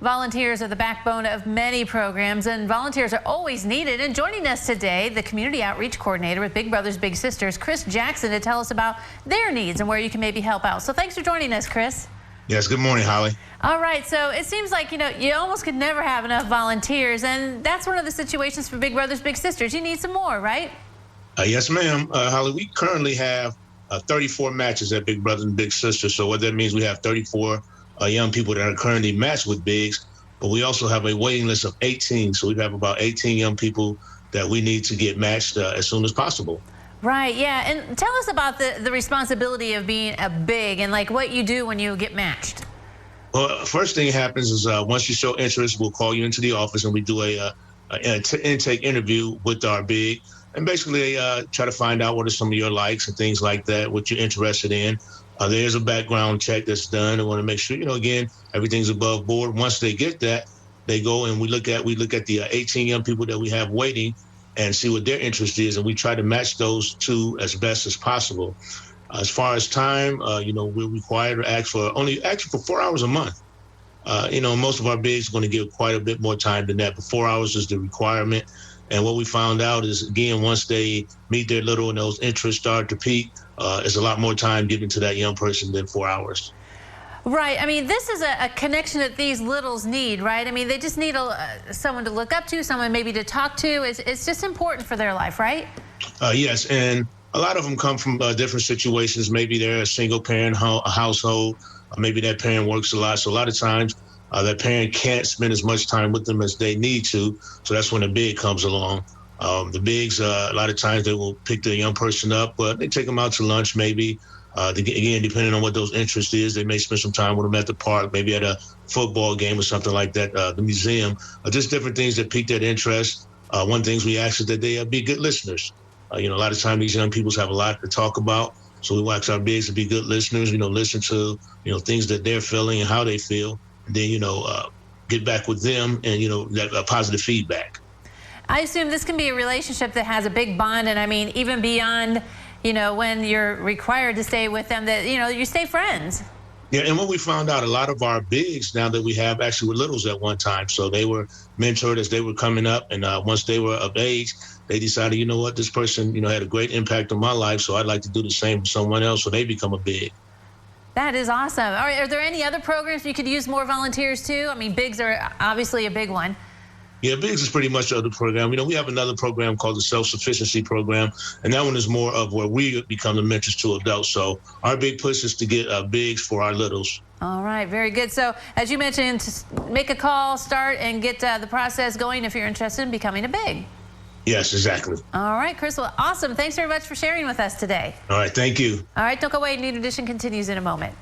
Volunteers are the backbone of many programs, and volunteers are always needed. And joining us today, the Community Outreach Coordinator with Big Brothers Big Sisters, Chris Jackson, to tell us about their needs and where you can maybe help out. So thanks for joining us, Chris. Yes, good morning, Holly. All right, so it seems like, you almost could never have enough volunteers, and that's one of the situations for Big Brothers Big Sisters. You need some more, right? Yes, ma'am. Holly, we currently have 34 matches at Big Brothers and Big Sisters. So what that means, we have 34 young people that are currently matched with Bigs, but we also have a waiting list of 18. So we have about 18 young people that we need to get matched as soon as possible. Right, yeah. And tell us about the responsibility of being a Big and like what you do when you get matched. Well, first thing happens is once you show interest, we'll call you into the office and we do a intake interview with our Big, and basically try to find out what are some of your likes and things like that, what you're interested in. There's a background check that's done. I want to make sure, again, everything's above board. Once they get that, they go and we look at the 18 young people that we have waiting and see what their interest is, and we try to match those two as best as possible. As far as time, we're required to ask for 4 hours a month. Most of our Bigs are going to give quite a bit more time than that, but 4 hours is the requirement. And what we found out is, again, once they meet their little and those interests start to peak, it's a lot more time given to that young person than 4 hours. Right. I mean, this is a connection that these littles need, right? I mean, they just need someone to look up to, someone maybe to talk to. It's just important for their life, right? Yes, and a lot of them come from different situations. Maybe they're a single parent household. Maybe that parent works a lot. So a lot of times that parent can't spend as much time with them as they need to. So that's when the Big comes along. The Bigs, a lot of times they will pick the young person up, but they take them out to lunch maybe. Again, depending on what those interests is, they may spend some time with them at the park, maybe at a football game or something like that, the museum, just different things that pique that interest. One thing we ask is that they be good listeners. A lot of times these young people have a lot to talk about, so we ask our Bigs to be good listeners, listen to, things that they're feeling and how they feel, and then, get back with them and, that positive feedback. I assume this can be a relationship that has a big bond, and I mean, even beyond, when you're required to stay with them, that, you stay friends. Yeah, and what we found out, a lot of our Bigs now that we have actually were littles at one time. So they were mentored as they were coming up, and once they were of age, they decided, this person, had a great impact on my life, so I'd like to do the same for someone else, so they become a Big. That is awesome. All right, are there any other programs you could use more volunteers too? I mean, Bigs are obviously a big one. Yeah, Bigs is pretty much the other program. We have another program called the Self-Sufficiency Program, and that one is more of where we become the mentors to adults. So our big push is to get Bigs for our littles. All right, very good. So as you mentioned, make a call, start, and get the process going if you're interested in becoming a Big. Yes, exactly. All right, Chris, well, awesome. Thanks very much for sharing with us today. All right, thank you. All right, don't go away. New Edition continues in a moment.